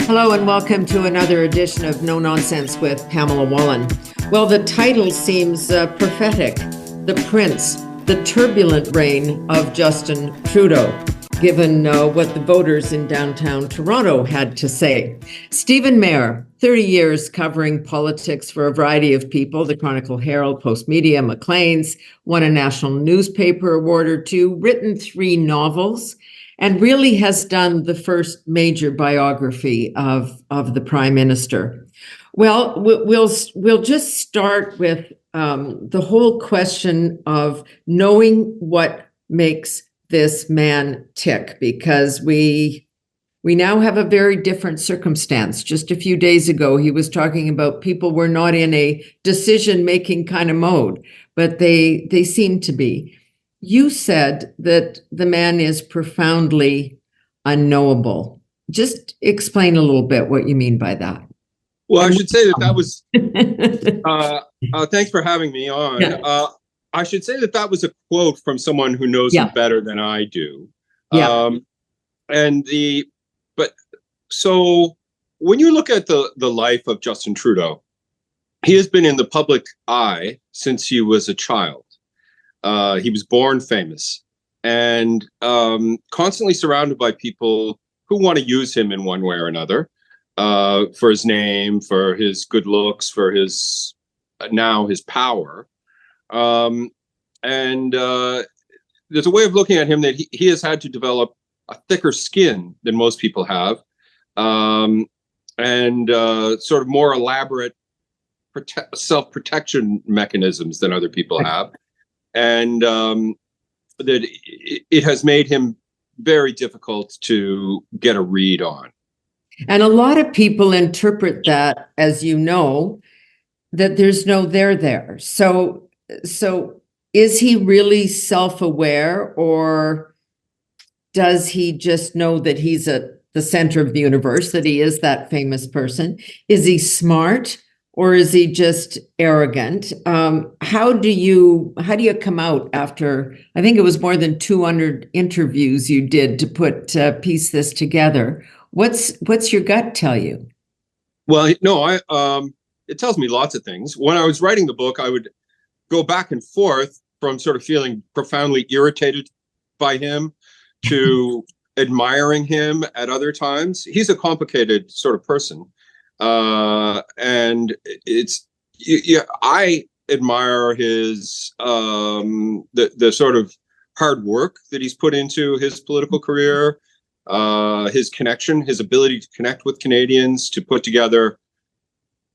Hello and welcome to another edition of No Nonsense with Pamela Wallin. Well, the title seems prophetic. The Prince, the turbulent reign of Justin Trudeau, given what the voters in downtown Toronto had to say. Stephen Maher, 30 years covering politics for a variety of people, the Chronicle Herald, Post Media, Maclean's, won a national newspaper award or two, written 3 novels, and really has done the first major biography of the Prime Minister. Well, we'll just start with the whole question of knowing what makes this man tick, because we now have a very different circumstance. Just a few days ago, he was talking about people were not in a decision-making kind of mode, but they seem to be. You said that the man is profoundly unknowable. Just explain a little bit what you mean by that. Well, I should say that was, thanks for having me on. Yeah. I should say that was a quote from someone who knows him better than I do. Yeah. So when you look at the life of Justin Trudeau, he has been in the public eye since he was a child. He was born famous and constantly surrounded by people who want to use him in one way or another, for his name, for his good looks, for his power. There's a way of looking at him that he has had to develop a thicker skin than most people have, sort of more elaborate self-protection mechanisms than other people have. And that it has made him very difficult to get a read on. And a lot of people interpret that, as you know, that there's no there. So is he really self-aware, or does he just know that he's at the center of the universe, that he is that famous person? Is he smart, or is he just arrogant? How do you come out after, I think it was more than 200 interviews you did to piece this together? What's your gut tell you? Well, no, it tells me lots of things. When I was writing the book, I would go back and forth from sort of feeling profoundly irritated by him to admiring him at other times. He's a complicated sort of person. And I admire his the sort of hard work that he's put into his political career, his ability to connect with Canadians, to put together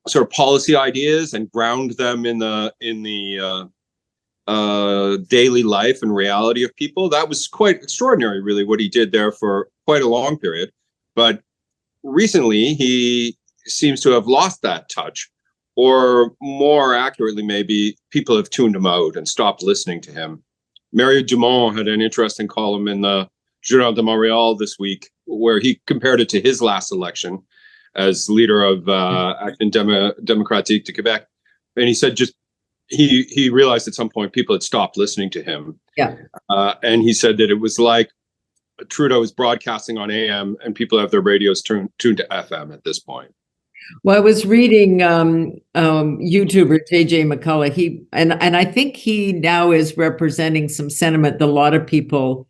sort of policy ideas and ground them in the daily life and reality of people. That was quite extraordinary, really, what he did there for quite a long period. But recently, he seems to have lost that touch, or more accurately, maybe people have tuned him out and stopped listening to him. Mario Dumont had an interesting column in the Journal de Montréal this week where he compared it to his last election as leader of Action Démocratique de Québec, and he said he realized at some point people had stopped listening to him. Yeah, and he said that it was like Trudeau is broadcasting on AM and people have their radios tuned to FM at this point. Well, I was reading YouTuber JJ McCullough. And I think he now is representing some sentiment that a lot of people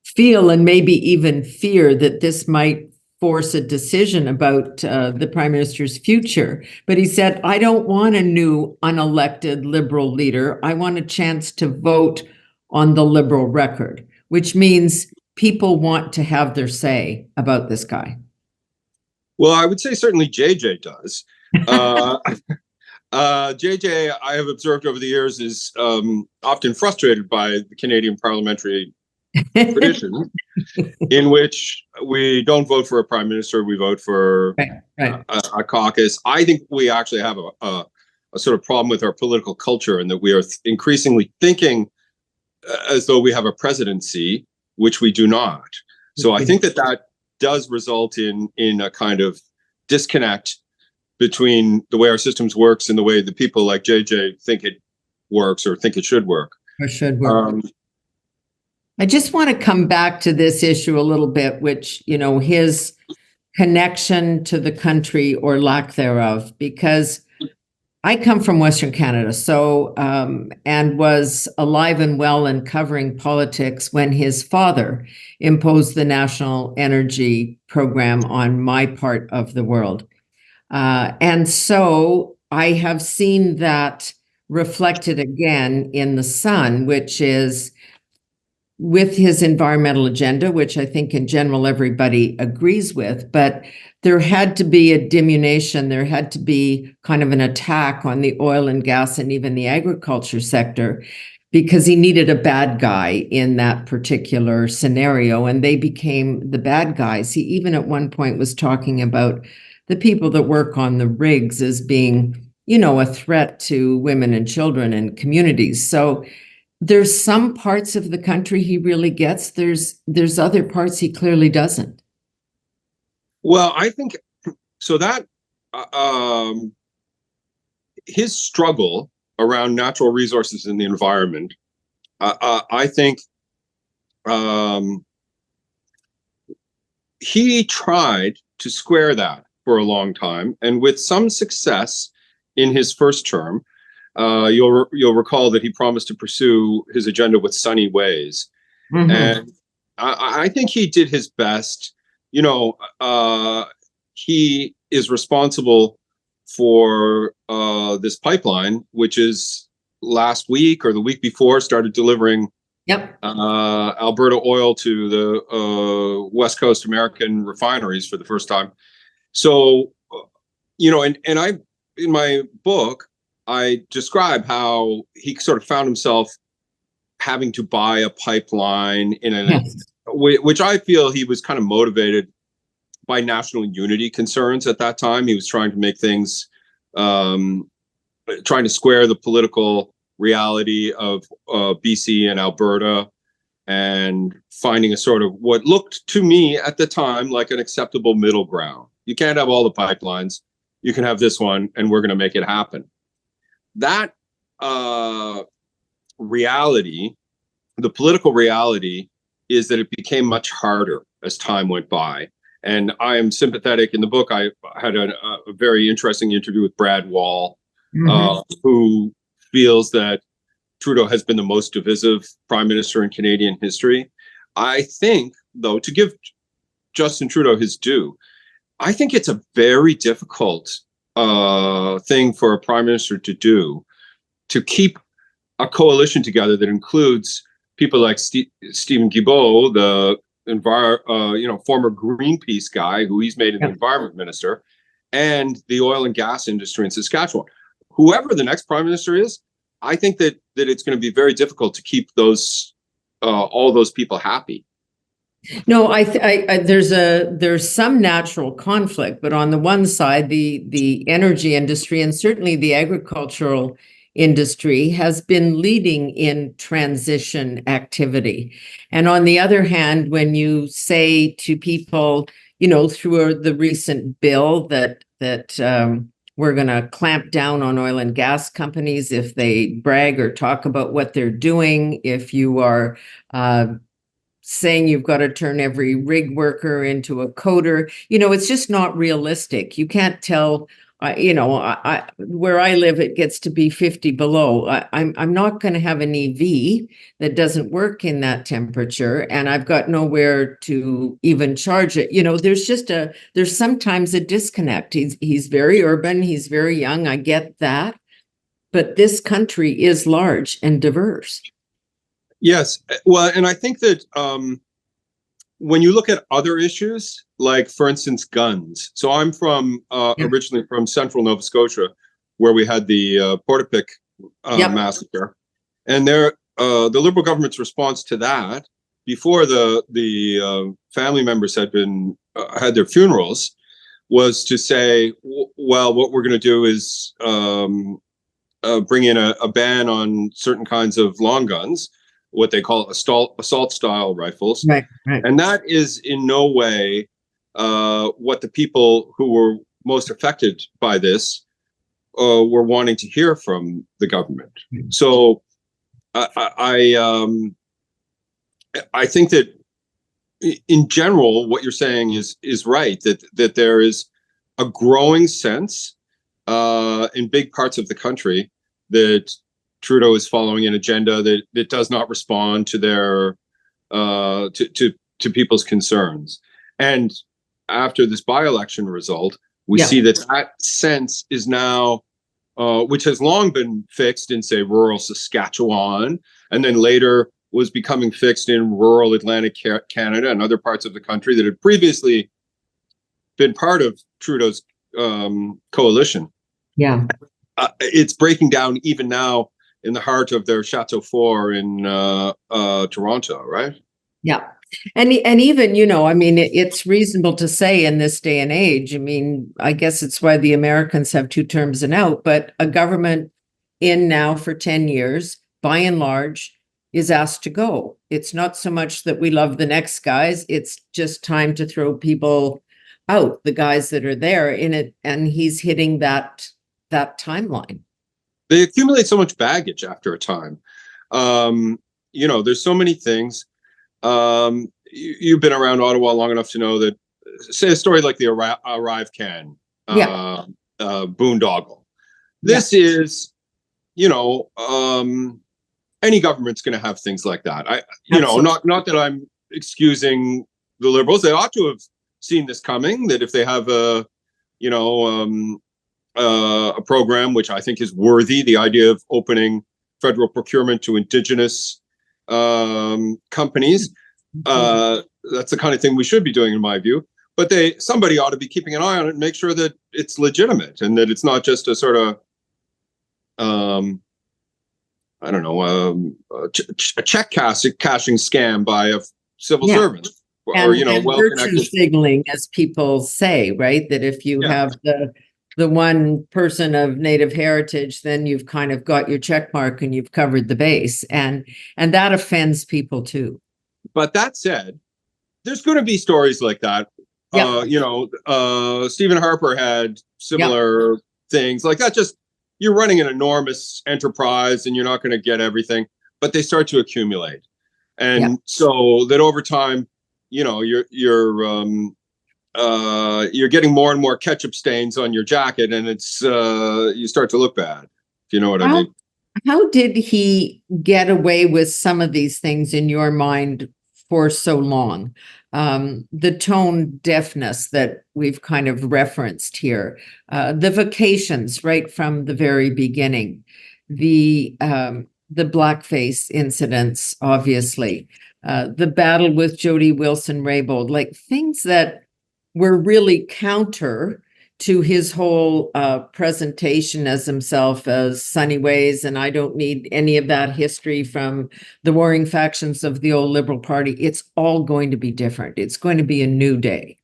feel and maybe even fear, that this might force a decision about the Prime Minister's future. But he said, I don't want a new unelected Liberal leader. I want a chance to vote on the Liberal record, which means people want to have their say about this guy. Well, I would say certainly JJ does. JJ, I have observed over the years, is often frustrated by the Canadian parliamentary tradition, in which we don't vote for a prime minister, we vote for a caucus. I think we actually have a sort of problem with our political culture, and that we are increasingly thinking as though we have a presidency, which we do not. So I think that does result in a kind of disconnect between the way our systems works and the way the people like JJ think it works, or think it should work. Or should work. I just want to come back to this issue a little bit, which, his connection to the country or lack thereof, because I come from Western Canada, so and was alive and well and covering politics when his father imposed the National Energy Program on my part of the world. And so I have seen that reflected again in the son, which is with his environmental agenda, which I think in general everybody agrees with, but there had to be a diminution, there had to be kind of an attack on the oil and gas and even the agriculture sector, because he needed a bad guy in that particular scenario, and they became the bad guys. He even at one point was talking about the people that work on the rigs as being, you know, a threat to women and children and communities. So there's some parts of the country he really gets. There's other parts he clearly doesn't. Well, I think so that his struggle around natural resources and the environment, I think he tried to square that for a long time, and with some success in his first term. You'll recall that he promised to pursue his agenda with sunny ways, and I think he did his best. You know, he is responsible for this pipeline, which is last week or the week before started delivering Alberta oil to the West Coast American refineries for the first time. So, you know, and I, in my book, I describe how he sort of found himself having to buy a pipeline in which I feel he was kind of motivated by national unity concerns at that time. He was trying to make things, trying to square the political reality of BC and Alberta, and finding a sort of what looked to me at the time like an acceptable middle ground. You can't have all the pipelines. You can have this one, and we're going to make it happen. That reality, the political reality, is that it became much harder as time went by. And I am sympathetic. In the book, I had a very interesting interview with Brad Wall, who feels that Trudeau has been the most divisive prime minister in Canadian history. I think, though, to give Justin Trudeau his due, I think it's a very difficult thing for a prime minister to do, to keep a coalition together that includes people like Stephen Guilbeault, the former Greenpeace guy who he's made an environment minister, and the oil and gas industry in Saskatchewan. Whoever the next prime minister is, I think that it's going to be very difficult to keep those all those people happy. No, there's some natural conflict, but on the one side, the energy industry and certainly the agricultural industry has been leading in transition activity. And on the other hand, when you say to people, you know, through the recent bill that we're going to clamp down on oil and gas companies if they brag or talk about what they're doing, if you are saying you've got to turn every rig worker into a coder, you know, it's just not realistic. You can't tell, where I live, it gets to be 50 below. I'm not going to have an EV that doesn't work in that temperature, and I've got nowhere to even charge it. You know, there's sometimes a disconnect. He's very urban, he's very young, I get that, but this country is large and diverse. Yes. Well, and I think that when you look at other issues, like, for instance, guns. So I'm originally from central Nova Scotia, where we had the Portapique massacre. And the Liberal government's response to that, before the family members had their funerals, was to say, well, what we're going to do is bring in a ban on certain kinds of long guns, what they call assault style rifles. Right. And that is in no way what the people who were most affected by this were wanting to hear from the government. So I think that in general, what you're saying is right, that there is a growing sense in big parts of the country that Trudeau is following an agenda that does not respond to their to people's concerns. And after this by-election result, we see that sense is now, which has long been fixed in, say, rural Saskatchewan, and then later was becoming fixed in rural Atlantic Canada and other parts of the country that had previously been part of Trudeau's coalition. Yeah. It's breaking down even now in the heart of their Chateau Fort in Toronto, right? Yeah. And even, I mean, it's reasonable to say in this day and age, I mean, I guess it's why the Americans have two terms and out, but a government in now for 10 years, by and large, is asked to go. It's not so much that we love the next guys, it's just time to throw people out, the guys that are there in it, and he's hitting that timeline. They accumulate so much baggage after a time. There's so many things. You've been around Ottawa long enough to know that, say, a story like the Arrive Can boondoggle. This is, any government's going to have things like that. Not that I'm excusing the Liberals. They ought to have seen this coming, that if they have a program which I think is worthy, the idea of opening federal procurement to Indigenous companies, that's the kind of thing we should be doing, in my view. But somebody ought to be keeping an eye on it and make sure that it's legitimate and that it's not just a sort of a check cashing scam by a civil servant, or virtue signaling, as people say, right? That if you have the one person of Native heritage, then you've kind of got your check mark and you've covered the base, and that offends people too. But that said, there's going to be stories like that. Stephen Harper had similar things like that. Just, you're running an enormous enterprise and you're not going to get everything, but they start to accumulate. And so that over time, you're getting more and more ketchup stains on your jacket, and it's you start to look bad, if you know what I mean. How did he get away with some of these things in your mind for so long? The tone deafness that we've kind of referenced here, the vacations right from the very beginning, the blackface incidents, obviously, the battle with Jody Wilson-Raybould, like things that were really counter to his whole presentation as himself as Sunny Ways, and I don't need any of that history from the warring factions of the old Liberal Party. It's all going to be different. It's going to be a new day.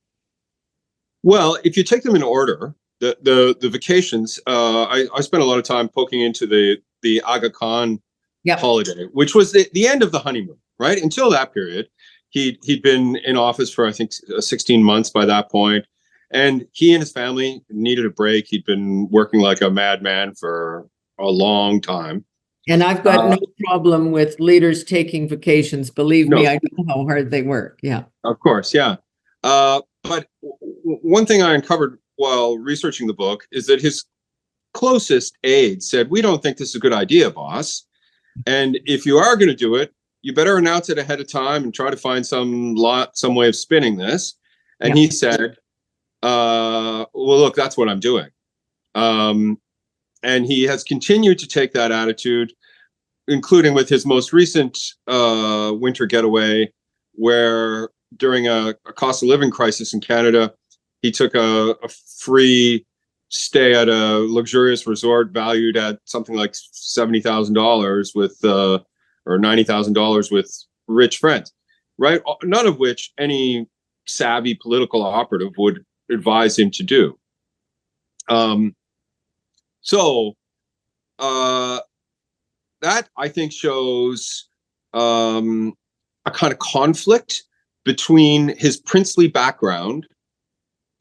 Well, if you take them in order, the vacations, I spent a lot of time poking into the Aga Khan holiday, which was the end of the honeymoon, right? Until that period, he'd been in office for, I think, 16 months by that point. And he and his family needed a break. He'd been working like a madman for a long time. And I've got no problem with leaders taking vacations. Believe me, I know how hard they work. Yeah. Of course, yeah. But one thing I uncovered while researching the book is that his closest aides said, "We don't think this is a good idea, boss. And if you are going to do it, you better announce it ahead of time and try to find some way of spinning this." And he said, well, look, that's what I'm doing. And he has continued to take that attitude, including with his most recent winter getaway, where during a cost of living crisis in Canada, he took a free stay at a luxurious resort valued at something like $70,000 with or $90,000 with rich friends, right? None of which any savvy political operative would advise him to do. So that, I think, shows a kind of conflict between his princely background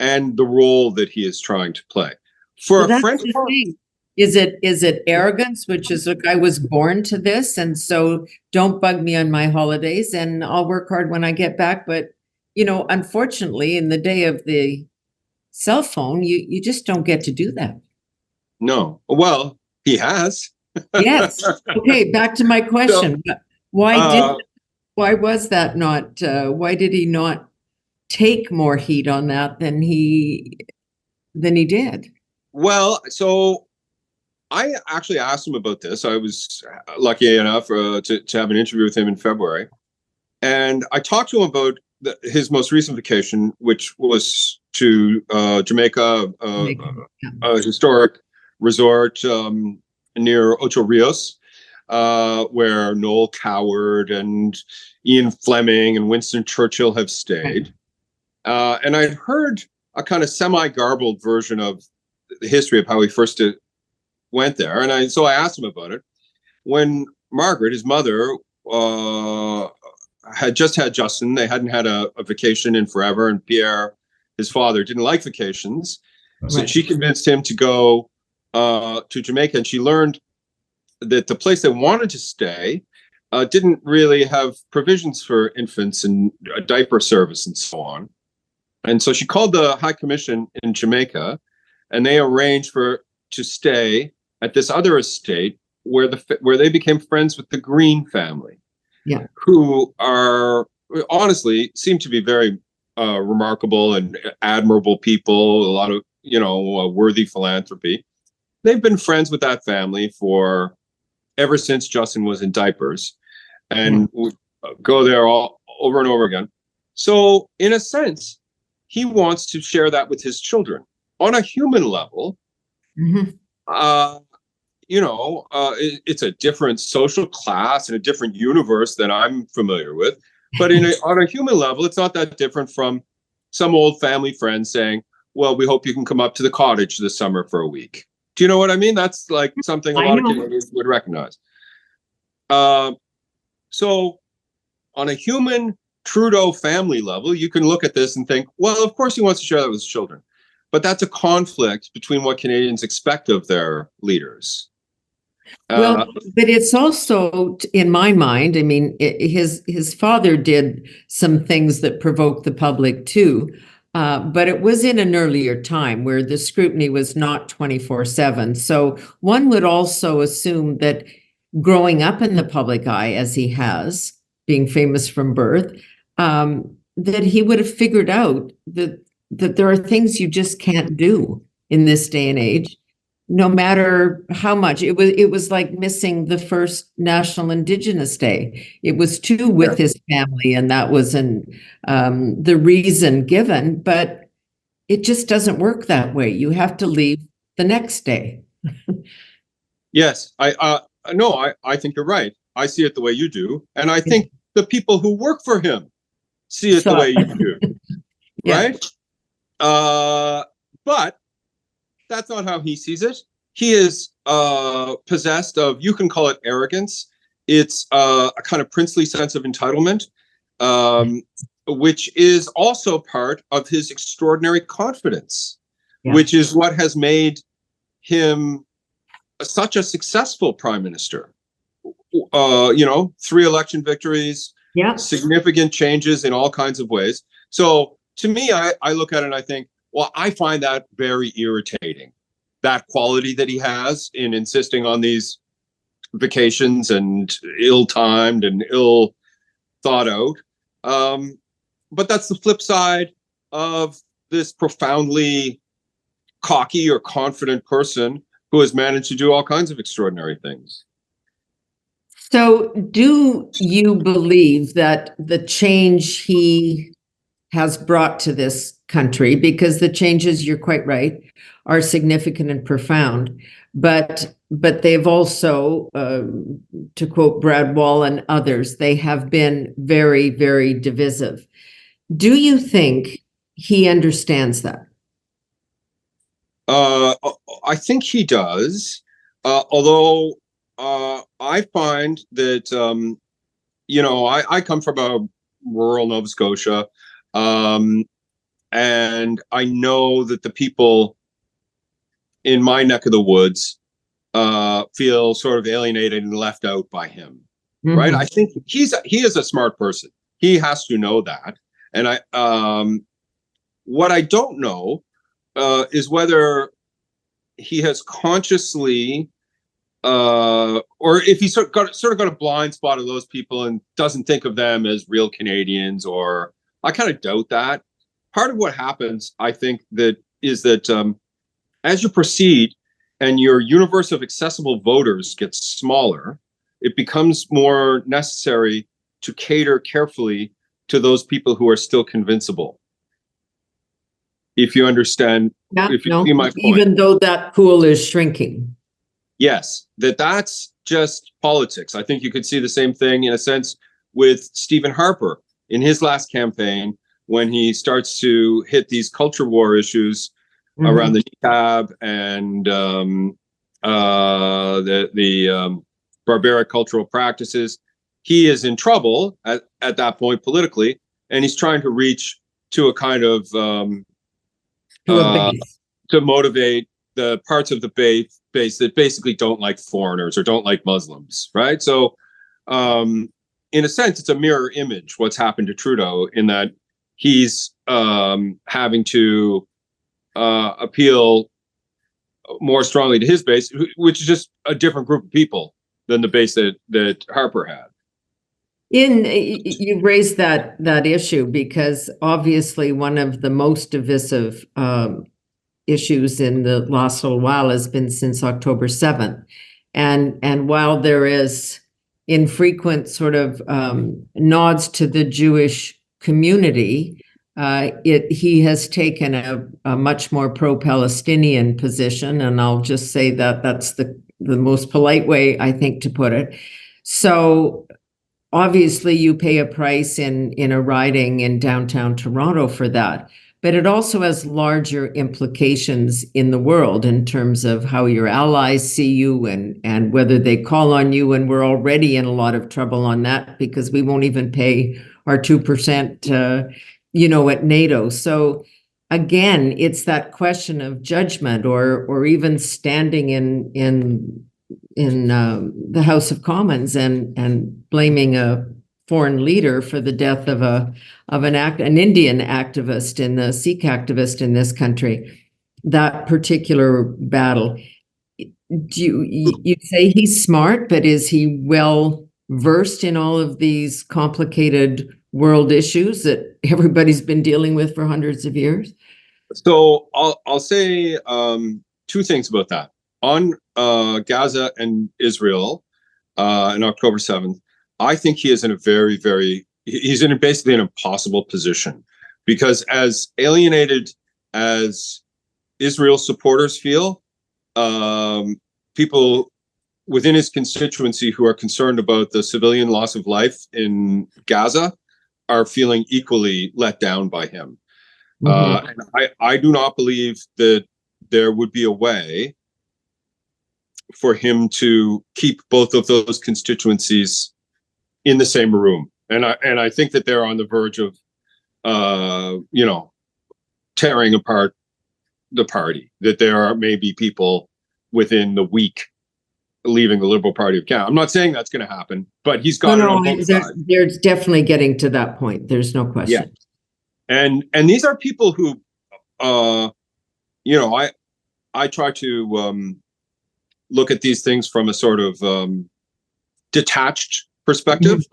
and the role that he is trying to play. For a French, is it arrogance, which is, look, I was born to this, and so don't bug me on my holidays, and I'll work hard when I get back, but unfortunately, in the day of the cell phone, you just don't get to do that. No. Well, he has. Yes. Okay, back to my question. Uh, Why was that not, why did he not take more heat on that than he did? well, so I actually asked him about this. I was lucky enough to have an interview with him in February. And I talked to him about his most recent vacation, which was to Jamaica, a historic resort near Ocho Rios, where Noel Coward and Ian Fleming and Winston Churchill have stayed. And I'd heard a kind of semi-garbled version of the history of how he first went there. And so I asked him about it. When Margaret, his mother, had just had Justin, they hadn't had a vacation in forever, and Pierre, his father, didn't like vacations. So she convinced him to go to Jamaica, and she learned that the place they wanted to stay didn't really have provisions for infants and a diaper service and so on. And so she called the High Commission in Jamaica, and they arranged to stay at this other estate where they became friends with the Green family, who are honestly seem to be very remarkable and admirable people. A lot of worthy philanthropy. They've been friends with that family for ever since Justin was in diapers, and go there all over and over again. So in a sense, he wants to share that with his children on a human level. It's a different social class and a different universe than I'm familiar with. But on a human level, it's not that different from some old family friend saying, well, we hope you can come up to the cottage this summer for a week. Do you know what I mean? That's like something a lot of Canadians would recognize. So on a human Trudeau family level, you can look at this and think, well, of course he wants to share that with his children. But that's a conflict between what Canadians expect of their leaders. Well, but it's also, in my mind, I mean, his father did some things that provoked the public too, but it was in an earlier time where the scrutiny was not 24/7. So one would also assume that growing up in the public eye, as he has, being famous from birth, that he would have figured out that there are things you just can't do in this day and age, no matter how much. It was like missing the first National Indigenous Day. It was too with his family, and that wasn't the reason given, but it just doesn't work that way. You have to leave the next day. Yes, I think you're right. I see it the way you do, and I think the people who work for him see it the way you do, right? But that's not how he sees it. He is possessed of, you can call it arrogance. It's a kind of princely sense of entitlement, which is also part of his extraordinary confidence, which is what has made him such a successful prime minister. 3 election victories, significant changes in all kinds of ways. So to me, I look at it and I think, well, I find that very irritating, that quality that he has in insisting on these vacations and ill-timed and ill thought out. But that's the flip side of this profoundly cocky or confident person who has managed to do all kinds of extraordinary things. So do you believe that the change he has brought to this country, because the changes, you're quite right, are significant and profound, but they've also, to quote Brad Wall and others, they have been very, very divisive. Do you think he understands that? I think he does, although I find that, I come from a rural Nova Scotia, and I know that the people in my neck of the woods feel sort of alienated and left out by him, right? I think he is a smart person. He has to know that. And what I don't know is whether he has consciously, or if he sort of got a blind spot of those people and doesn't think of them as real Canadians, or I kind of doubt that. Part of what happens, I think, is that as you proceed and your universe of accessible voters gets smaller, it becomes more necessary to cater carefully to those people who are still convincible. If you understand, if you see my point. Even though that pool is shrinking. Yes, that's just politics. I think you could see the same thing in a sense with Stephen Harper in his last campaign, when he starts to hit these culture war issues around the niqab and the barbaric cultural practices. He is in trouble at that point politically, and he's trying to reach to a kind of to motivate the parts of the base that basically don't like foreigners or don't like Muslims, right? So in a sense, it's a mirror image what's happened to Trudeau, in that he's having to appeal more strongly to his base, which is just a different group of people than the base that Harper had. You raised that issue because obviously one of the most divisive issues in the last little while has been since October 7th. And while there is infrequent sort of nods to the Jewish community, he has taken a much more pro-Palestinian position, and I'll just say that that's the most polite way, I think, to put it. So obviously you pay a price in a riding in downtown Toronto for that, but it also has larger implications in the world in terms of how your allies see you and whether they call on you. And we're already in a lot of trouble on that because we won't even pay our 2%, at NATO. So again, it's that question of judgment or even standing in the House of Commons and blaming a foreign leader for the death of an Indian activist and a Sikh activist in this country. That particular battle. Do you say he's smart, but is he well versed in all of these complicated world issues that everybody's been dealing with for hundreds of years? So I'll say two things about that. On Gaza and Israel on October 7th, I think he is in a he's in basically an impossible position, because as alienated as Israel supporters feel, people within his constituency who are concerned about the civilian loss of life in Gaza are feeling equally let down by him. And I do not believe that there would be a way for him to keep both of those constituencies in the same room. And I think that they're on the verge of, tearing apart the party, that there are maybe people within the week leaving the Liberal Party of Canada. I'm not saying that's going to happen, but he's got it on both sides. They're definitely getting to that point. There's no question. Yeah. And these are people who, I try to look at these things from a sort of detached perspective,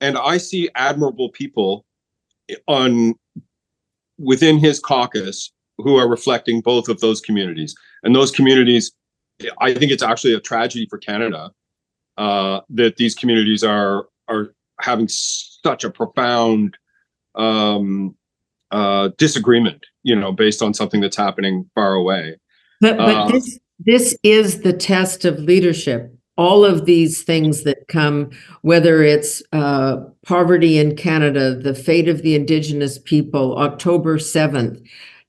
and I see admirable people within his caucus who are reflecting both of those communities. And those communities, I think it's actually a tragedy for Canada that these communities are having such a profound disagreement, based on something that's happening far away. But this is the test of leadership. All of these things that come, whether it's poverty in Canada, the fate of the Indigenous people, October 7th,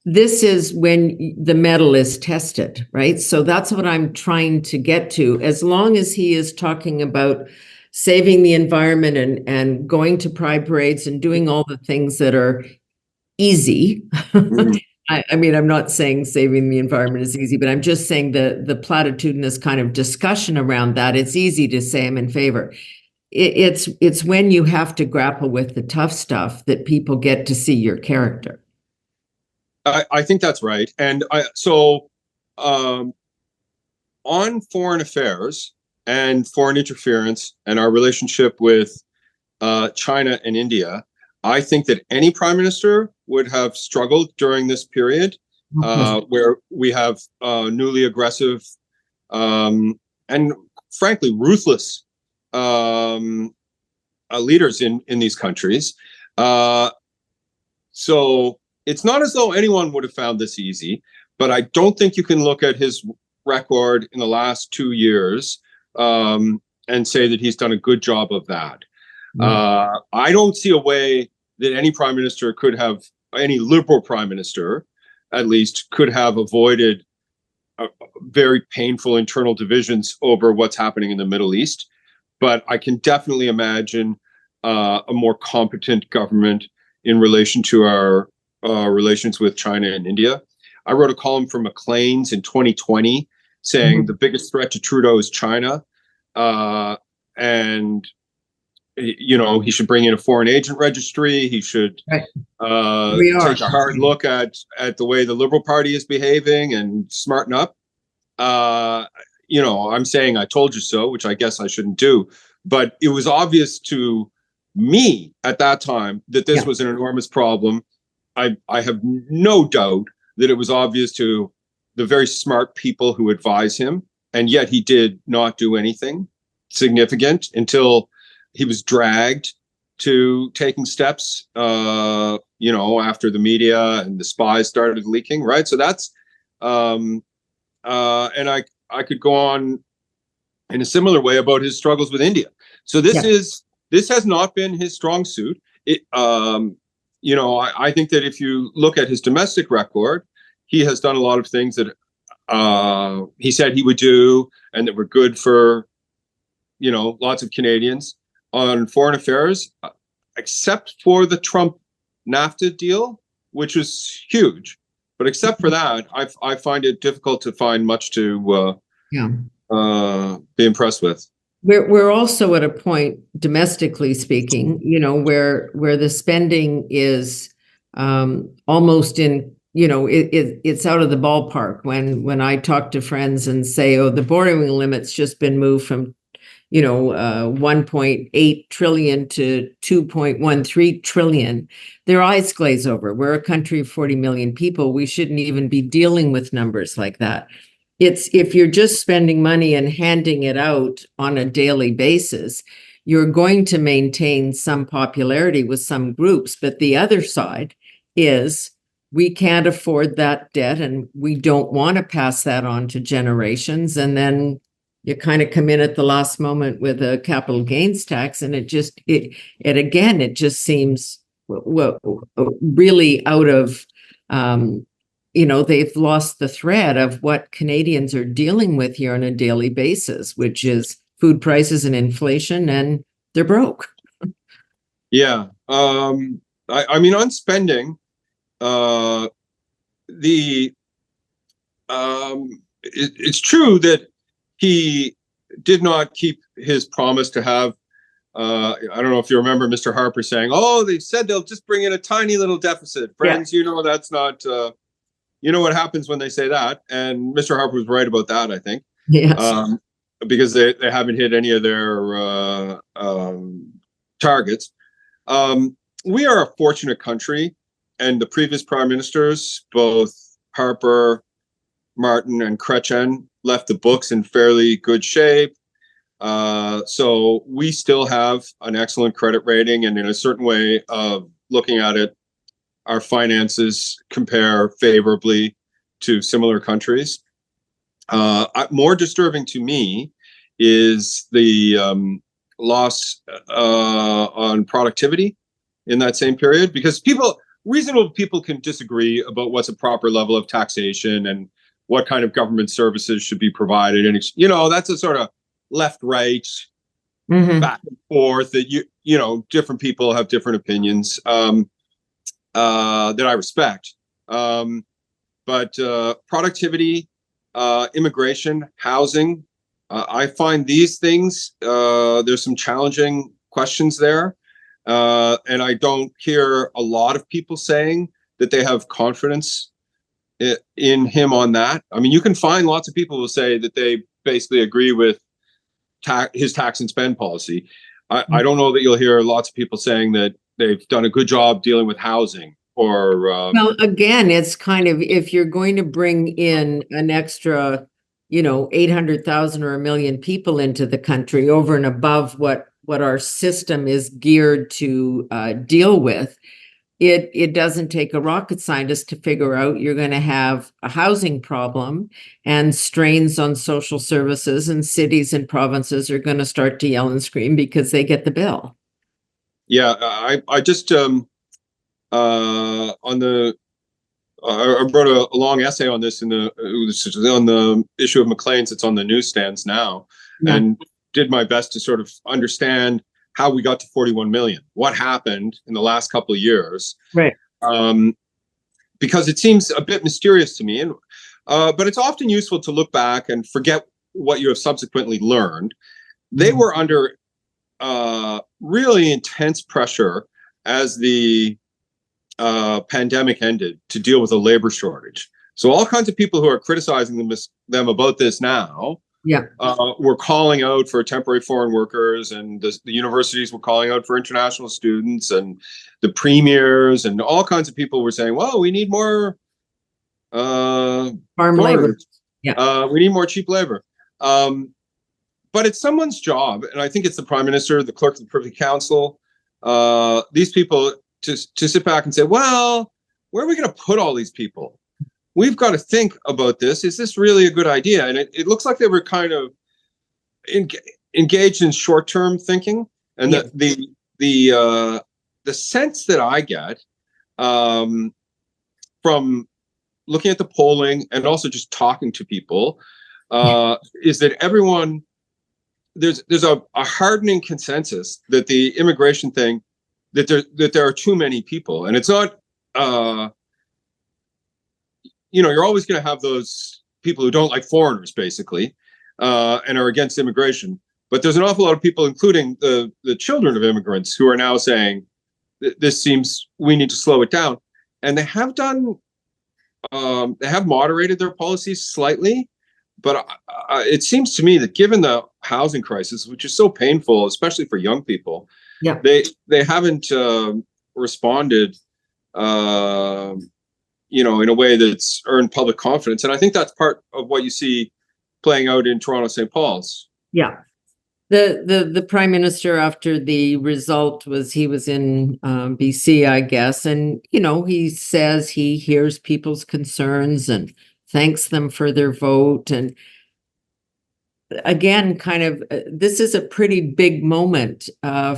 this is when the mettle is tested, right? So that's what I'm trying to get to. As long as he is talking about saving the environment and going to pride parades and doing all the things that are easy. I mean, I'm not saying saving the environment is easy, but I'm just saying the platitudinous kind of discussion around that, it's easy to say I'm in favor. it's when you have to grapple with the tough stuff that people get to see your character. I think that's right. And on foreign affairs and foreign interference and our relationship with China and India, I think that any prime minister would have struggled during this period where we have newly aggressive and frankly ruthless leaders in these countries. So it's not as though anyone would have found this easy, but I don't think you can look at his record in the last 2 years and say that he's done a good job of that. I don't see a way that any prime minister could have, any liberal prime minister at least, could have avoided very painful internal divisions over what's happening in the Middle East. But I can definitely imagine a more competent government in relation to our relations with China and India. I wrote a column for Maclean's in 2020 saying the biggest threat to Trudeau is China. And, you know, he should bring in a foreign agent registry. He should take a hard look at the way the Liberal Party is behaving and smarten up. You know, I'm saying I told you so, which I guess I shouldn't do. But it was obvious to me at that time that this was an enormous problem. I have no doubt that it was obvious to the very smart people who advise him, and yet he did not do anything significant until he was dragged to taking steps, you know, after the media and the spies started leaking, right? So that's, and I could go on in a similar way about his struggles with India. So this has not been his strong suit. You know, I think that if you look at his domestic record, he has done a lot of things that he said he would do and that were good for, you know, lots of Canadians. On foreign affairs, except for the Trump NAFTA deal, which was huge. But except for that, I find it difficult to find much to be impressed with. We're also at a point, domestically speaking, you know, where the spending is almost in, you know, it's out of the ballpark. When I talk to friends and say, oh, the borrowing limit's just been moved from, you know, 1.8 trillion to 2.13 trillion, their eyes glaze over. We're a country of 40 million people. We shouldn't even be dealing with numbers like that. It's if you're just spending money and handing it out on a daily basis, you're going to maintain some popularity with some groups. But the other side is we can't afford that debt and we don't want to pass that on to generations. And then you kind of come in at the last moment with a capital gains tax, and it just seems really out of, you know, they've lost the thread of what Canadians are dealing with here on a daily basis, which is food prices and inflation, and they're broke. Yeah, I mean, on spending, it's true that he did not keep his promise to have, I don't know if you remember Mr. Harper saying, oh, they said they'll just bring in a tiny little deficit. Friends, you know, that's not, you know what happens when they say that. And Mr. Harper was right about that, I think. Yes. Because they haven't hit any of their targets. We are a fortunate country, and the previous prime ministers, both Harper, Martin, and Chrétien, left the books in fairly good shape. So we still have an excellent credit rating, and in a certain way of looking at it, our finances compare favorably to similar countries. More disturbing to me is the loss on productivity in that same period, because reasonable people can disagree about what's a proper level of taxation and what kind of government services should be provided. And, you know, that's a sort of left, right, back and forth that, you know, different people have different opinions that I respect. But productivity, immigration, housing, I find these things, there's some challenging questions there. And I don't hear a lot of people saying that they have confidence in him on that. I mean, you can find lots of people who say that they basically agree with his tax and spend policy. I don't know that you'll hear lots of people saying that they've done a good job dealing with housing or. Well, again, it's kind of, if you're going to bring in an extra, 800,000 or 1 million people into the country over and above what our system is geared to deal with, it doesn't take a rocket scientist to figure out you're going to have a housing problem, and strains on social services, and cities and provinces are going to start to yell and scream because they get the bill. Yeah, I just I wrote a long essay on this on the issue of McLean's. It's on the newsstands now, and did my best to sort of understand how we got to 41 million, what happened in the last couple of years, right? Because it seems a bit mysterious to me, and but it's often useful to look back and forget what you have subsequently learned. They were under really intense pressure as the pandemic ended to deal with a labor shortage. So all kinds of people who are criticizing them about this now, were calling out for temporary foreign workers, and the universities were calling out for international students, and the premiers and all kinds of people were saying, well, we need more farm labor. We need more cheap labor. But it's someone's job, and I think it's the Prime Minister, the Clerk of the Privy Council, these people to sit back and say, well, where are we going to put all these people? We've got to think about this. Is this really a good idea? And it looks like they were kind of engaged in short-term thinking. And the sense that I get from looking at the polling and also just talking to people is that everyone, there's a hardening consensus that the immigration thing, that there are too many people, and it's not. You're always going to have those people who don't like foreigners, basically, and are against immigration. But there's an awful lot of people, including the children of immigrants, who are now saying this seems, we need to slow it down. And they have done. They have moderated their policies slightly, but it seems to me that given the housing crisis, which is so painful, especially for young people, they haven't responded, in a way that's earned public confidence. And I think that's part of what you see playing out in Toronto, St. Paul's. Yeah. The Prime Minister, after the result, he was in BC, I guess. And, he says he hears people's concerns and thanks them for their vote. And again, kind of, this is a pretty big moment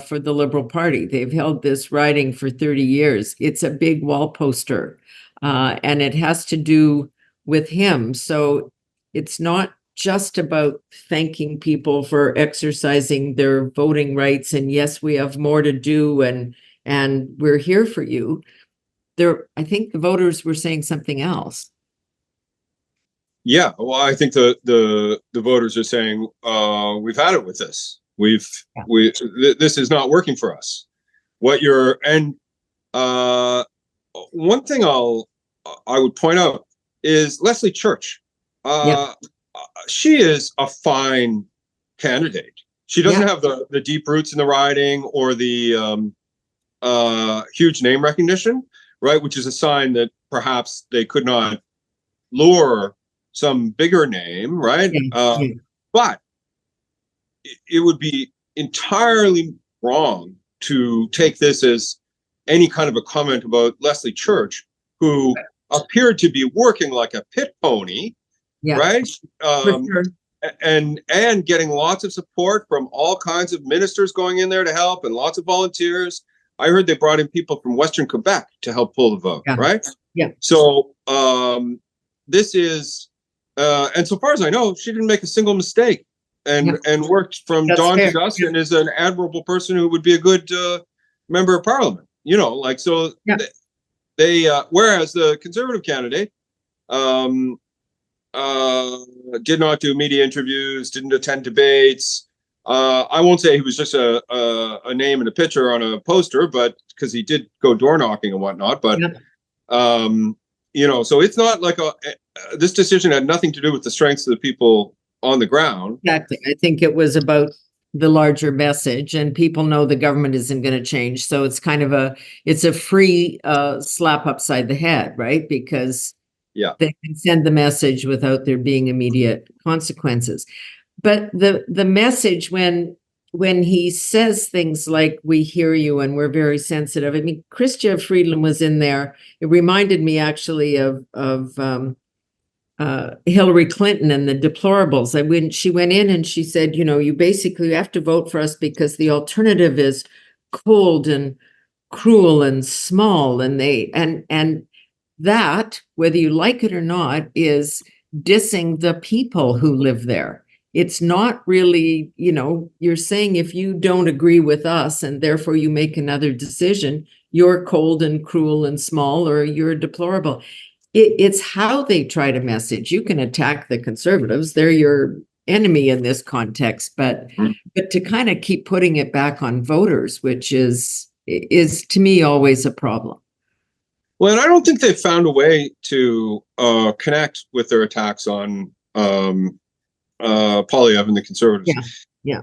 for the Liberal Party. They've held this riding for 30 years. It's a big wall poster. And it has to do with him. So it's not just about thanking people for exercising their voting rights. And yes, we have more to do, and we're here for you. I think the voters were saying something else. Yeah, well, I think the voters are saying we've had it with this. This is not working for us. One thing I would point out is Leslie Church. She is a fine candidate. She doesn't have the deep roots in the riding or the huge name recognition, right? Which is a sign that perhaps they could not lure some bigger name, right? But it would be entirely wrong to take this as any kind of a comment about Leslie Church, who appeared to be working like a pit pony, right? And getting lots of support from all kinds of ministers going in there to help, and lots of volunteers. I heard they brought in people from Western Quebec to help pull the vote, right? Yeah. So this is, and so far as I know, she didn't make a single mistake, and worked from dawn to dusk, and is an admirable person who would be a good member of Parliament. Whereas the Conservative candidate, did not do media interviews, didn't attend debates. I won't say he was just a name and a picture on a poster, but because he did go door knocking and whatnot. But so it's not like this decision had nothing to do with the strengths of the people on the ground. Exactly. I think it was about the larger message, and people know the government isn't going to change. So it's kind of a free slap upside the head, right? Because they can send the message without there being immediate consequences. But the message when he says things like, we hear you and we're very sensitive. I mean, Chrystia Freeland was in there. It reminded me actually of Hillary Clinton and the deplorables. And when she went in and she said, you basically have to vote for us because the alternative is cold and cruel and small. And that, whether you like it or not, is dissing the people who live there. It's not really, you're saying if you don't agree with us and therefore you make another decision, you're cold and cruel and small, or you're deplorable. It's how they try to message. You can attack the Conservatives. They're your enemy in this context, but to kind of keep putting it back on voters, which is to me always a problem. Well, and I don't think they've found a way to connect with their attacks on Poilievre and the Conservatives. Yeah.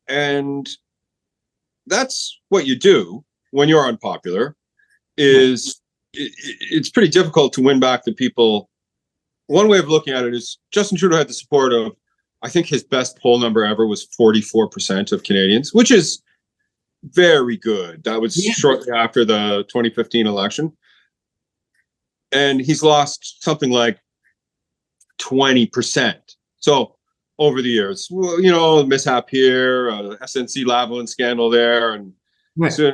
And that's what you do when you're unpopular. It's pretty difficult to win back the people. One way of looking at it is Justin Trudeau had the support of, I think his best poll number ever was 44% of Canadians, which is very good. That was shortly after the 2015 election. And he's lost something like 20%. So over the years, well, mishap here, SNC Lavalin scandal there, and so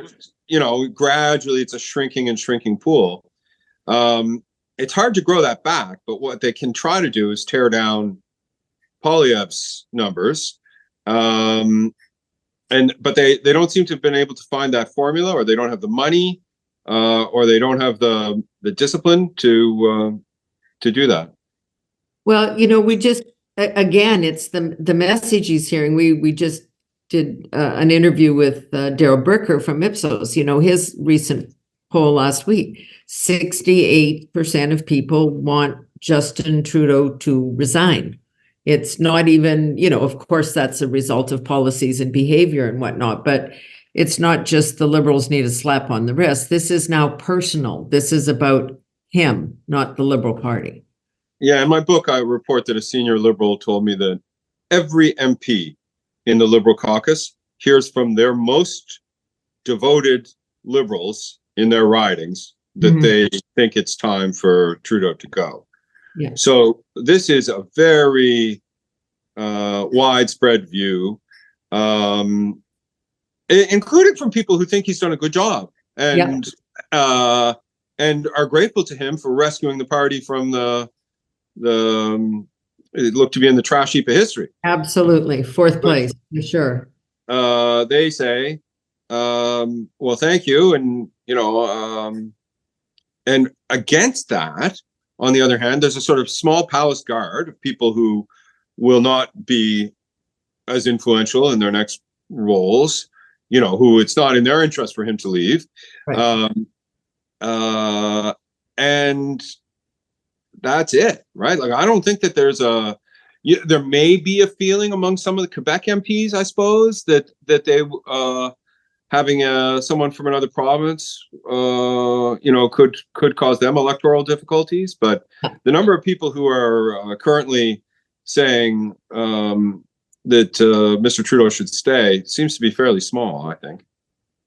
gradually it's a shrinking pool. It's hard to grow that back, but what they can try to do is tear down Poilievre's numbers. But they don't seem to have been able to find that formula, or they don't have the money, or they don't have the discipline to do that. Well, we just, again, it's the message he's hearing. We just did an interview with Daryl Bricker from Ipsos. His recent poll last week, 68% of people want Justin Trudeau to resign. It's not even, of course, that's a result of policies and behavior and whatnot, but it's not just the Liberals need a slap on the wrist. This is now personal. This is about him, not the Liberal Party. Yeah, in my book, I report that a senior Liberal told me that every MP in the Liberal caucus hears from their most devoted Liberals in their ridings that they think it's time for Trudeau to go. Yeah. So this is a very widespread view, including from people who think he's done a good job and are grateful to him for rescuing the party from it looked to be in the trash heap of history. Absolutely. Fourth place, for sure. They say, well, thank you. And, and against that, on the other hand, there's a sort of small palace guard of people who will not be as influential in their next roles, who it's not in their interest for him to leave. Right. And that's it, right? Like, I don't think that there may be a feeling among some of the Quebec MPs, I suppose, that they having someone from another province, could cause them electoral difficulties. But the number of people who are currently saying that Mr. Trudeau should stay seems to be fairly small, I think.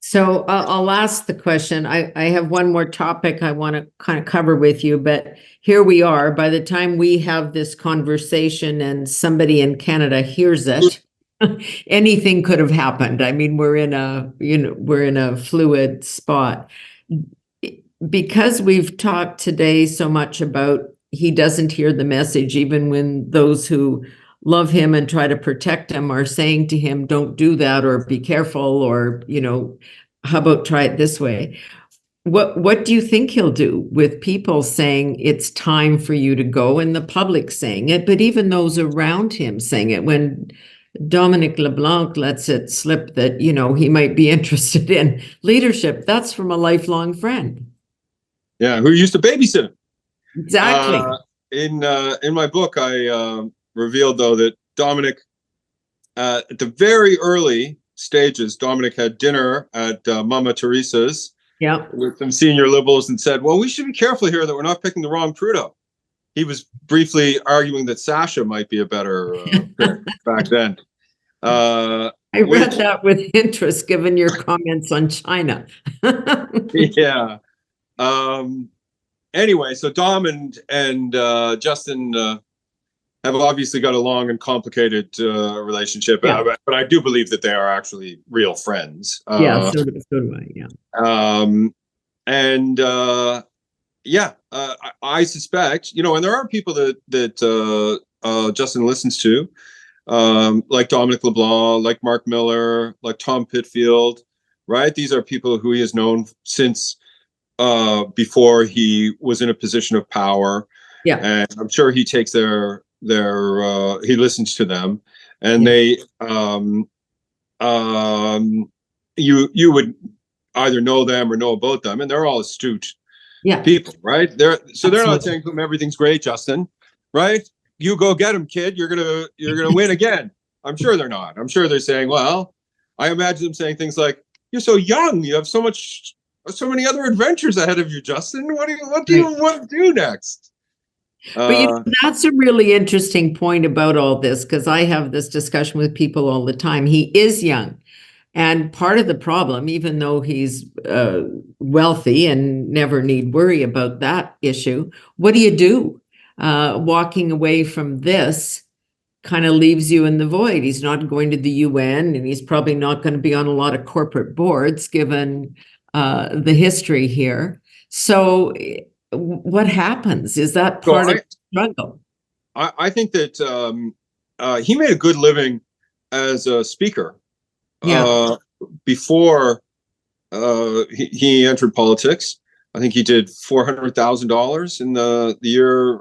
So I'll ask the question. I have one more topic I want to kind of cover with you, but here we are. By the time we have this conversation and somebody in Canada hears it, anything could have happened. I mean, we're in a fluid spot. Because we've talked today so much about he doesn't hear the message, even when those who love him and try to protect him are saying to him, don't do that, or be careful, or, how about try it this way? What do you think he'll do with people saying it's time for you to go, and the public saying it, but even those around him saying it? When Dominic LeBlanc lets it slip that, he might be interested in leadership, that's from a lifelong friend. Yeah, who used to babysit him. Exactly. In my book, I revealed, though, that Dominic, at the very early stages, Dominic had dinner at Mama Teresa's with some senior liberals and said, well, we should be careful here that we're not picking the wrong Trudeau. He was briefly arguing that Sasha might be a better pick back then. I read that with interest, given your comments on China. Yeah. Anyway, so Dom and Justin have obviously got a long and complicated relationship, but I do believe that they are actually real friends. So do I. Yeah. I suspect, and there are people that Justin listens to, like Dominic LeBlanc, like Mark Miller, like Tom Pitfield, right? These are people who he has known since before he was in a position of power. Yeah. And I'm sure he takes he listens to them, and they you would either know them or know about them, and they're all astute people, right? They're not saying to him everything's great, Justin, right? You go get him, kid. You're gonna win again. I'm sure they're not. I'm sure they're saying, well, I imagine them saying things like, you're so young, you have so many other adventures ahead of you, Justin. What do you want to do next? But that's a really interesting point about all this, because I have this discussion with people all the time. He is young, and part of the problem, even though he's wealthy and never need worry about that issue, what do you do? Walking away from this kind of leaves you in the void. He's not going to the UN, and he's probably not going to be on a lot of corporate boards, given the history here. So what happens? Is that part of the struggle? I think that he made a good living as a speaker before he entered politics. I think he did $400,000 in the year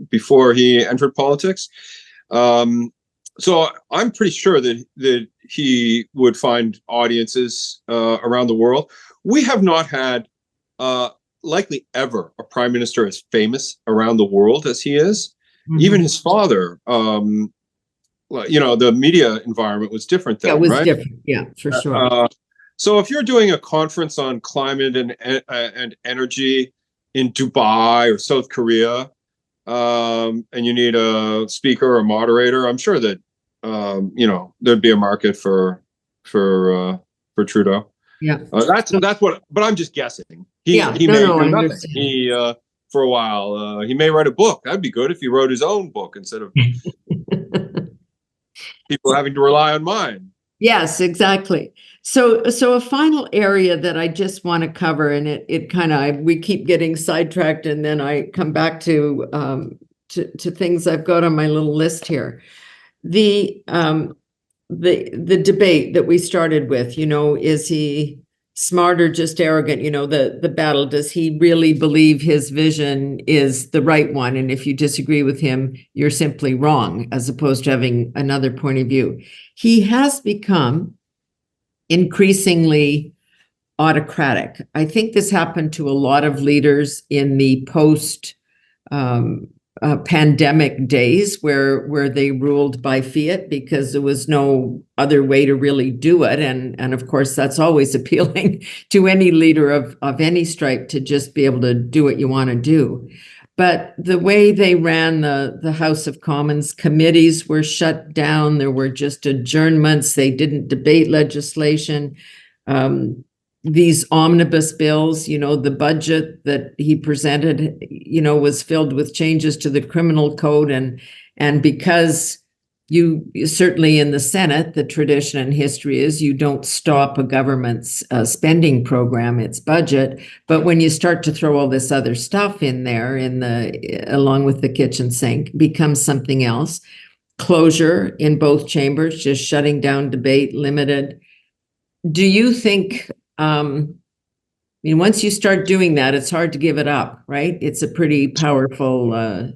before he entered politics. So I'm pretty sure that he would find audiences around the world. We have not had likely ever a prime minister as famous around the world as he is. Mm-hmm. Even his father, the media environment was different then, right? Different. Yeah, for sure. So if you're doing a conference on climate and energy in Dubai or South Korea, and you need a speaker or a moderator, I'm sure that there'd be a market for Trudeau. Yeah, that's what. But I'm just guessing. He may do nothing. He for a while he may write a book. That'd be good if he wrote his own book instead of people having to rely on mine. Yes, exactly. So a final area that I just want to cover, and it kind of, we keep getting sidetracked, and then I come back to things I've got on my little list here. The debate that we started with, is he smart or just arrogant? The battle, does he really believe his vision is the right one? And if you disagree with him, you're simply wrong, as opposed to having another point of view. He has become increasingly autocratic. I think this happened to a lot of leaders in the post pandemic days where they ruled by fiat because there was no other way to really do it. And of course, that's always appealing to any leader of any stripe, to just be able to do what you want to do. But the way they ran the House of Commons, committees were shut down. There were just adjournments. They didn't debate legislation. These omnibus bills, the budget that he presented, was filled with changes to the criminal code. And because you certainly in the Senate, the tradition and history is you don't stop a government's spending program, its budget. But when you start to throw all this other stuff in there, along with the kitchen sink, becomes something else. Closure in both chambers, just shutting down debate, limited. Do you think I mean, once you start doing that, it's hard to give it up, right? It's a pretty powerful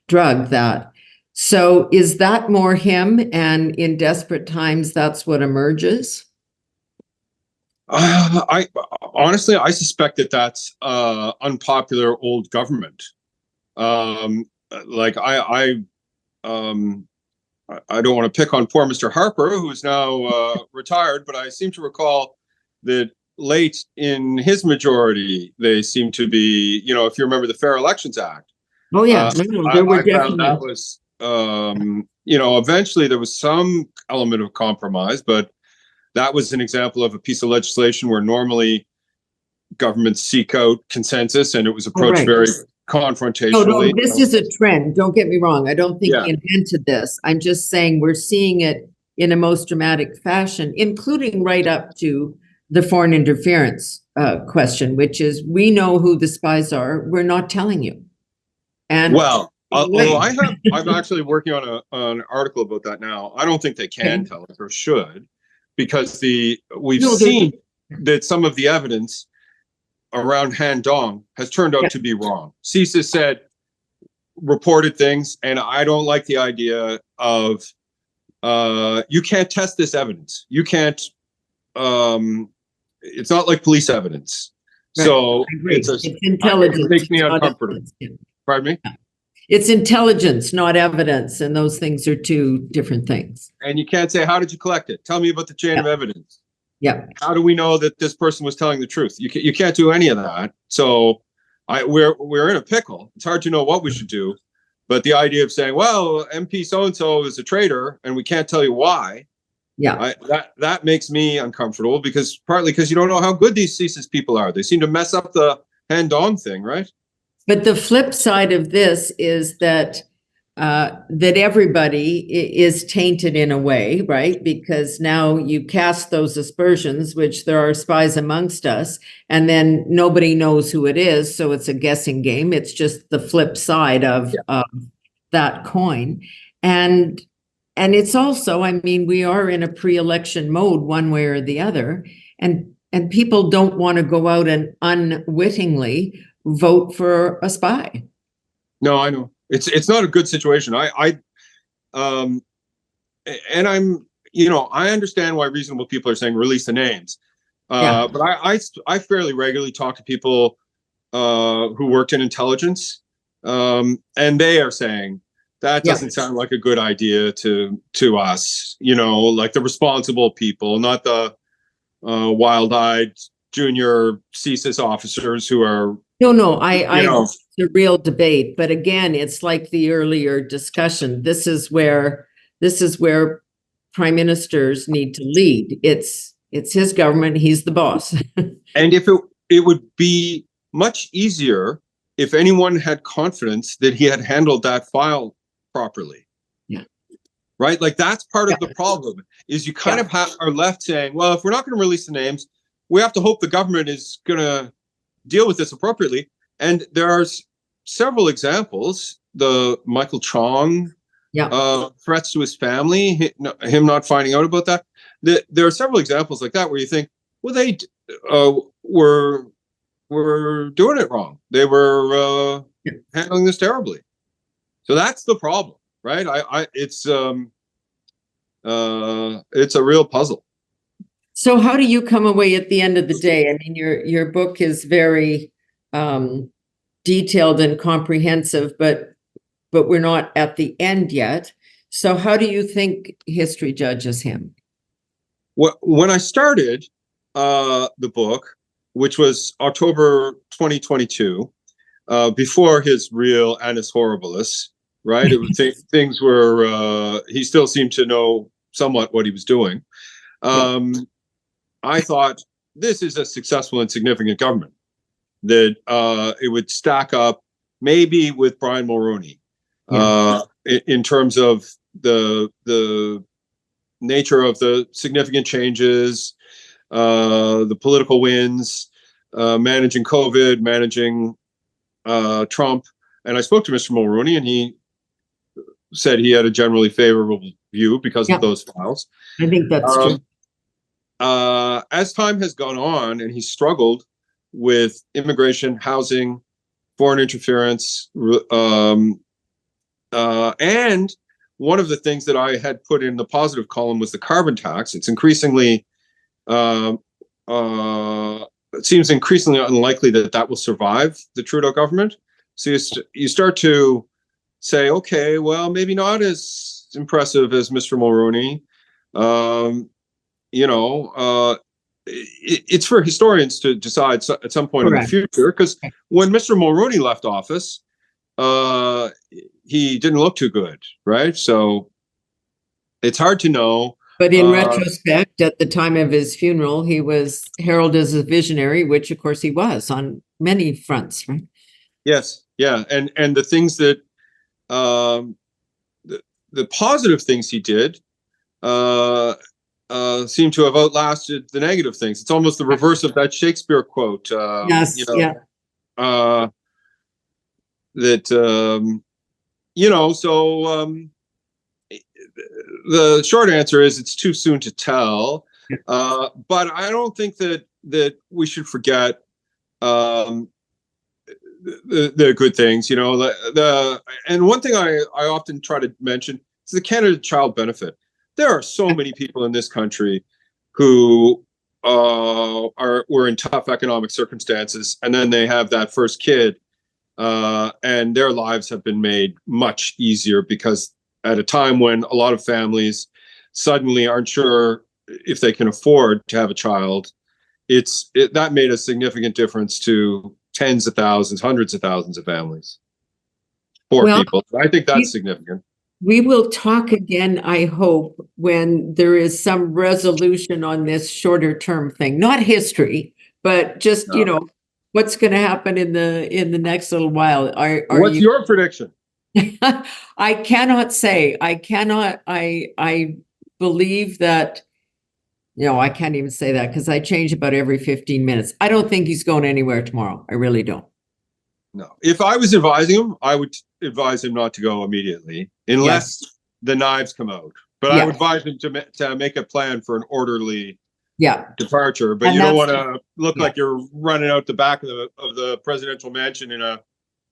drug, that. So is that more him? And in desperate times, that's what emerges? I honestly, I suspect that that's unpopular old government. Like I don't want to pick on poor Mr. Harper, who is now retired, but I seem to recall that late in his majority, they seem to be, if you remember the Fair Elections Act. Oh, yeah. There were I found that definitely. was, eventually there was some element of compromise, but that was an example of a piece of legislation where normally governments seek out consensus, and it was approached Right. very No, confrontationally. this is a trend. Don't get me wrong. I don't think Yeah. he invented this. I'm just saying we're seeing it in a most dramatic fashion, including right up to the foreign interference question, which is, we know who the spies are. We're not telling you. And Well, although I'm actually working on an article about that now. I don't think they can tell us, or should, because we've seen that some of the evidence around Han Dong has turned out to be wrong. CISA said reported things, and I don't like the idea of you can't test this evidence. You can't. It's not like police evidence. Right. So it's intelligence. It makes me uncomfortable. Pardon me? It's intelligence, not evidence, and those things are two different things. And you can't say, how did you collect it? Tell me about the chain of evidence. Yeah. How do we know that this person was telling the truth? You can't do any of that. So we're in a pickle. It's hard to know what we should do. But the idea of saying, well, MP so-and-so is a traitor and we can't tell you why. Yeah. That makes me uncomfortable, partly because you don't know how good these CSIS people are. They seem to mess up the Han Dong thing, right? But the flip side of this is that everybody is tainted in a way, right? Because now you cast those aspersions, which there are spies amongst us, and then nobody knows who it is. So it's a guessing game. It's just the flip side of that coin. And it's also, I mean, we are in a pre-election mode one way or the other, and people don't want to go out and unwittingly vote for a spy. No, I know. It's not a good situation. I understand why reasonable people are saying release the names. But I fairly regularly talk to people who worked in intelligence, and they are saying that doesn't sound like a good idea to us. Like the responsible people, not the wild-eyed junior CSIS officers who are. No, it's a real debate. But again, it's like the earlier discussion. This is where prime ministers need to lead. It's his government. He's the boss. And if it would be much easier if anyone had confidence that he had handled that file properly. Yeah. Right? Like that's part of the problem, is you kind of are left saying, well, if we're not going to release the names, we have to hope the government is going to deal with this appropriately. And there are several examples. The Michael Trong threats to his family, him not finding out about that. There are several examples like that where you think, well, they were doing it wrong. They were handling this terribly. So that's the problem, right? It's a real puzzle. So how do you come away at the end of the day? I mean, your book is very detailed and comprehensive, but we're not at the end yet. So how do you think history judges him? Well, when I started the book, which was October 2022, before his real annus horribilis, right? Things were, he still seemed to know somewhat what he was doing. I thought this is a successful and significant government, that it would stack up maybe with Brian Moron in terms of the nature of the significant changes, the political wins, managing COVID, managing Trump. And I spoke to Mr. Mulroney, and he said he had a generally favorable view because of those files. I think that's true. as time has gone on and he struggled with immigration, housing, foreign interference, and one of the things that I had put in the positive column was the carbon tax. It's increasingly, it seems increasingly unlikely that that will survive the Trudeau government. So you start to say, okay, well, maybe not as impressive as Mr. Mulroney. It's for historians to decide at some point Correct. in the future, because when Mr. Mulroney left office, he didn't look too good, right? So it's hard to know. But in retrospect, at the time of his funeral, he was heralded as a visionary, which of course he was on many fronts, right? Yes, yeah, and the things that the positive things he did seem to have outlasted the negative things. It's almost the reverse of that Shakespeare quote. Yes, yeah. The short answer is it's too soon to tell. But I don't think that we should forget the good things, and one thing I often try to mention is the Canada Child Benefit. There are so many people in this country who were in tough economic circumstances, and then they have that first kid, and their lives have been made much easier because at a time when a lot of families suddenly aren't sure if they can afford to have a child, that made a significant difference to tens of thousands, hundreds of thousands of families, poor people. I think that's significant. We will talk again, I hope, when there is some resolution on this shorter term thing, not history, but just, what's going to happen in the next little while. What's your prediction? I cannot say. I believe that, I can't even say that because I change about every 15 minutes. I don't think he's going anywhere tomorrow. I really don't. No. If I was advising him, I would advise him not to go immediately unless the knives come out. But I would advise him to make a plan for an orderly departure. But you don't want to look like you're running out the back of the presidential mansion in a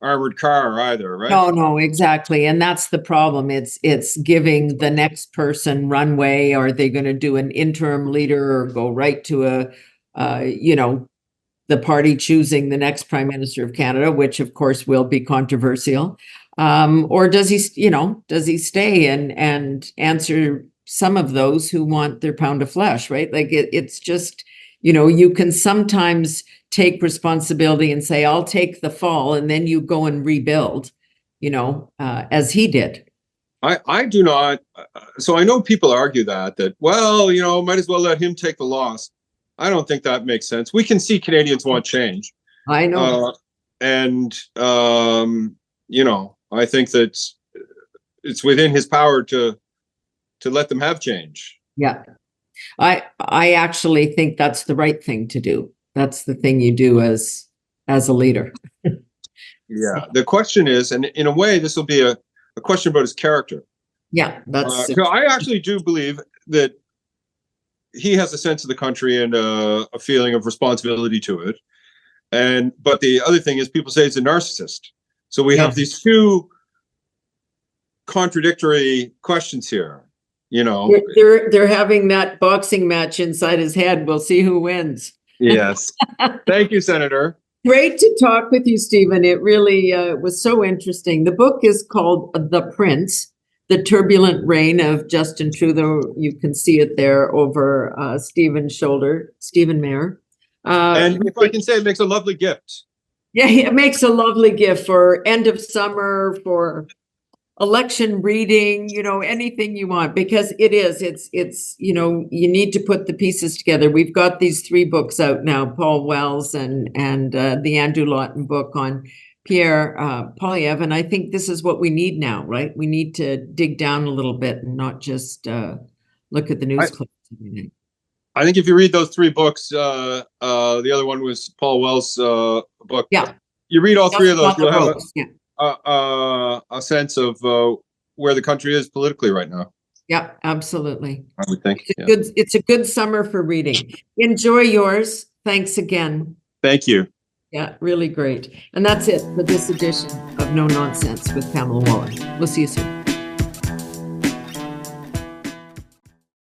armored car either, right? No, exactly. And that's the problem. It's giving the next person runway. Are they going to do an interim leader or go right to the party choosing the next Prime Minister of Canada, which of course will be controversial? Or does he stay and answer some of those who want their pound of flesh, right? Like it's just, you can sometimes take responsibility and say, I'll take the fall, and then you go and rebuild, as he did. I do not. So I know people argue that, well, might as well let him take the loss. I don't think that makes sense. We can see Canadians want change. I know. I think that it's within his power to let them have change. Yeah. I actually think that's the right thing to do. That's the thing you do as a leader. Yeah. The question is, and in a way, this will be a question about his character. Yeah. I actually do believe that he has a sense of the country and a feeling of responsibility to it. But the other thing is, people say he's a narcissist. So we have these two contradictory questions here. They're having that boxing match inside his head. We'll see who wins. Yes. Thank you, Senator. Great to talk with you, Stephen. It really was so interesting. The book is called The Prince, The Turbulent Reign of Justin Trudeau. You can see it there over Stephen's shoulder, Stephen Maher. And if I can say, it makes a lovely gift. Yeah, it makes a lovely gift for end of summer, for election reading, anything you want, because it's you need to put the pieces together. We've got these 3 books out now, Paul Wells and the Andrew Lawton book on Pierre Poilievre. And I think this is what we need now, right? We need to dig down a little bit and not just look at the news clips every night. I think if you read those 3 books, the other one was Paul Wells' book. Yeah. You read all 3 of those, you'll have a sense of where the country is politically right now. Yep, absolutely. I would think. Yeah. It's a good summer for reading. Enjoy yours. Thanks again. Thank you. Yeah, really great. And that's it for this edition of No Nonsense with Pamela Wallin. We'll see you soon.